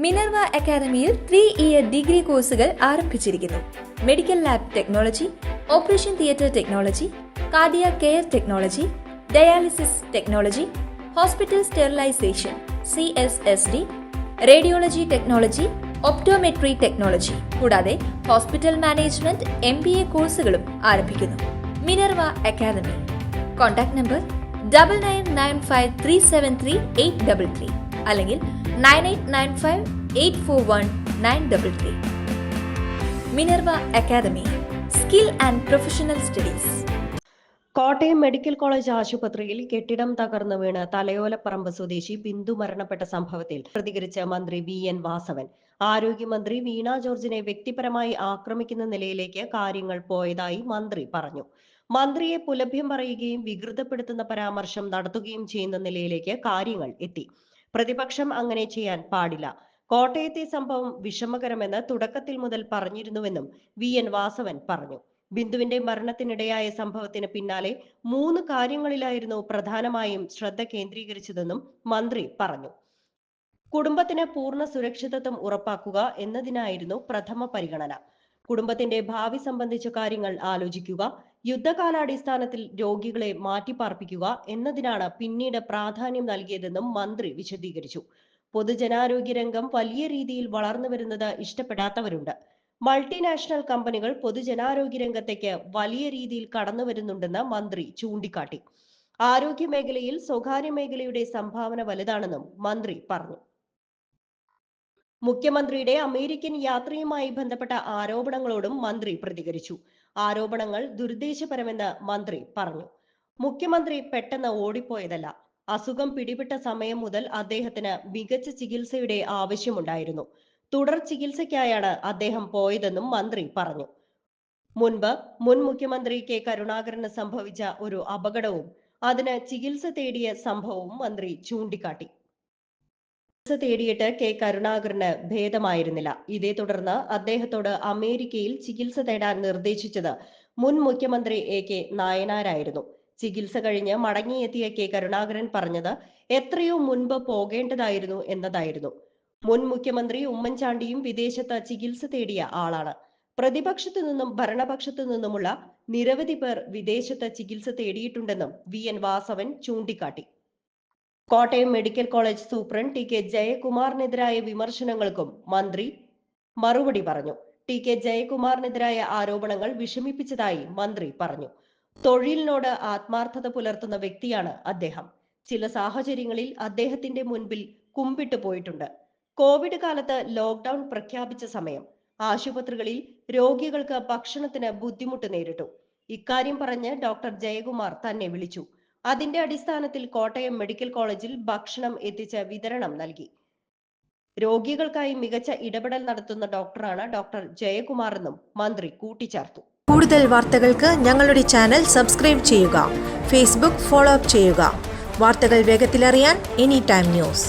Minerva അക്കാദമിയിൽ 3-ഇയർ degree കോഴ്സുകൾ ആരംഭിച്ചിരിക്കുന്നു. Medical lab technology, operation theatre technology, cardiac care technology, dialysis technology, hospital sterilisation (CSSD), radiology technology, optometry technology കൂടാതെ hospital management MBA കോഴ്സുകളും ആരംഭിക്കുന്നു. Minerva academy. Contact number 9995373833 അല്ലെങ്കിൽ 9895841933. Minerva academy, skill and professional studies. Kottayam medical college ആശുപത്രിയിൽ കെട്ടിടം തകർന്നു വീണ് തലയോലപ്പറമ്പ് സ്വദേശി ബിന്ദു മരണപ്പെട്ട സംഭവത്തിൽ പ്രതികരിച്ച മന്ത്രി VN വാസവൻ, ആരോഗ്യമന്ത്രി വീണ ജോർജിനെ വ്യക്തിപരമായി ആക്രമിക്കുന്ന നിലയിലേക്ക് കാര്യങ്ങൾ പോയതായി മന്ത്രി പറഞ്ഞു. മന്ത്രിയെ പുലഭ്യം പറയുകയും വികൃതപ്പെടുത്തുന്ന പരാമർശം നടത്തുകയും ചെയ്യുന്ന നിലയിലേക്ക് കാര്യങ്ങൾ എത്തി. പ്രതിപക്ഷം അങ്ങനെ ചെയ്യാൻ പാടില്ല. കോട്ടയത്തെ സംഭവം വിഷമകരമെന്ന് തുടക്കത്തിൽ മുതൽ പറഞ്ഞിരുന്നുവെന്നും VN വാസവൻ പറഞ്ഞു. ബിന്ദുവിന്റെ മരണത്തിനിടയായ സംഭവത്തിന് പിന്നാലെ 3 കാര്യങ്ങളിലായിരുന്നു പ്രധാനമായും ശ്രദ്ധ കേന്ദ്രീകരിച്ചതെന്നും മന്ത്രി പറഞ്ഞു. കുടുംബത്തിന് പൂർണ്ണ സുരക്ഷിതത്വം ഉറപ്പാക്കുക എന്നതിനായിരുന്നു പ്രഥമ പരിഗണന. കുടുംബത്തിന്റെ ഭാവി സംബന്ധിച്ച കാര്യങ്ങൾ ആലോചിക്കുക, യുദ്ധകാലാടിസ്ഥാനത്തിൽ രോഗികളെ മാറ്റിപ്പാർപ്പിക്കുക എന്നതിനാണ് പിന്നീട് പ്രാധാന്യം നൽകിയതെന്നും മന്ത്രി വിശദീകരിച്ചു. പൊതുജനാരോഗ്യ രംഗം വലിയ രീതിയിൽ വളർന്നു വരുന്നത് ഇഷ്ടപ്പെടാത്തവരുണ്ട്. മൾട്ടിനാഷണൽ കമ്പനികൾ പൊതുജനാരോഗ്യ രംഗത്തേക്ക് വലിയ രീതിയിൽ കടന്നു വരുന്നുണ്ടെന്ന് മന്ത്രി ചൂണ്ടിക്കാട്ടി. ആരോഗ്യ മേഖലയിൽ സ്വകാര്യ മേഖലയുടെ സംഭാവന വലുതാണെന്നും മന്ത്രി പറഞ്ഞു. മുഖ്യമന്ത്രിയുടെ അമേരിക്കൻ യാത്രയുമായി ബന്ധപ്പെട്ട ആരോപണങ്ങളോടും മന്ത്രി പ്രതികരിച്ചു. ആരോപണങ്ങൾ ദുരുദ്ദേശപരമെന്ന് മന്ത്രി പറഞ്ഞു. മുഖ്യമന്ത്രി പെട്ടെന്ന് ഓടിപ്പോയതല്ല. അസുഖം പിടിപെട്ട സമയം മുതൽ അദ്ദേഹത്തിന് മികച്ച ചികിത്സയുടെ ആവശ്യമുണ്ടായിരുന്നു. തുടർ ചികിത്സയ്ക്കായാണ് അദ്ദേഹം പോയതെന്നും മന്ത്രി പറഞ്ഞു. മുൻപ് മുൻ മുഖ്യമന്ത്രി K. കരുണാകരന് സംഭവിച്ച ഒരു അപകടവും അതിന് ചികിത്സ തേടിയ സംഭവവും മന്ത്രി ചൂണ്ടിക്കാട്ടി. ചികിത്സ തേടിയിട്ട് K. കരുണാകരന് ഭേദമായിരുന്നില്ല. ഇതേ തുടർന്ന് അദ്ദേഹത്തോട് അമേരിക്കയിൽ ചികിത്സ തേടാൻ നിർദ്ദേശിച്ചത് മുൻ മുഖ്യമന്ത്രി AK നായനാരായിരുന്നു. ചികിത്സ കഴിഞ്ഞ് മടങ്ങിയെത്തിയ K. കരുണാകരൻ പറഞ്ഞത് എത്രയോ മുൻപ് പോകേണ്ടതായിരുന്നു എന്നതായിരുന്നു. മുൻ മുഖ്യമന്ത്രി ഉമ്മൻചാണ്ടിയും വിദേശത്ത് ചികിത്സ തേടിയ ആളാണ്. പ്രതിപക്ഷത്തു നിന്നും ഭരണപക്ഷത്തു നിന്നുമുള്ള നിരവധി പേർ വിദേശത്ത് ചികിത്സ തേടിയിട്ടുണ്ടെന്നും VN വാസവൻ ചൂണ്ടിക്കാട്ടി. Kottayam medical college superintendent TK ജയകുമാറിനെതിരായ വിമർശനങ്ങൾക്കും മന്ത്രി മറുപടി പറഞ്ഞു. TK ജയകുമാറിനെതിരായ ആരോപണങ്ങൾ വിഷമിപ്പിച്ചതായി മന്ത്രി പറഞ്ഞു. തൊഴിലിനോട് ആത്മാർത്ഥത പുലർത്തുന്ന വ്യക്തിയാണ് അദ്ദേഹം. ചില സാഹചര്യങ്ങളിൽ അദ്ദേഹത്തിന്റെ മുൻപിൽ കുമ്പിട്ട് പോയിട്ടുണ്ട്. കോവിഡ് കാലത്ത് ലോക്ക്ഡൌൺ പ്രഖ്യാപിച്ച സമയം ആശുപത്രികളിൽ രോഗികൾക്ക് ഭക്ഷണത്തിന് ബുദ്ധിമുട്ട് നേരിട്ടു. ഇക്കാര്യം പറഞ്ഞ് ഡോക്ടർ ജയകുമാർ തന്നെ വിളിച്ചു. അതിന്റെ അടിസ്ഥാനത്തിൽ കോട്ടയം മെഡിക്കൽ കോളേജിൽ ഭക്ഷണം എത്തിച്ച് വിതരണം നൽകി. രോഗികൾക്കായി മികച്ച ഇടപെടൽ നടത്തുന്ന ഡോക്ടറാണ് ഡോക്ടർ ജയകുമാർ എന്നും മന്ത്രി കൂട്ടിച്ചേർത്തു. കൂടുതൽ വാർത്തകൾക്ക് ഞങ്ങളുടെ ചാനൽ സബ്സ്ക്രൈബ് ചെയ്യുക. ഫേസ്ബുക്ക് ഫോളോ അപ്പ് ചെയ്യുക. വാർത്തകൾ വേഗത്തിലറിയാൻ Anytime News.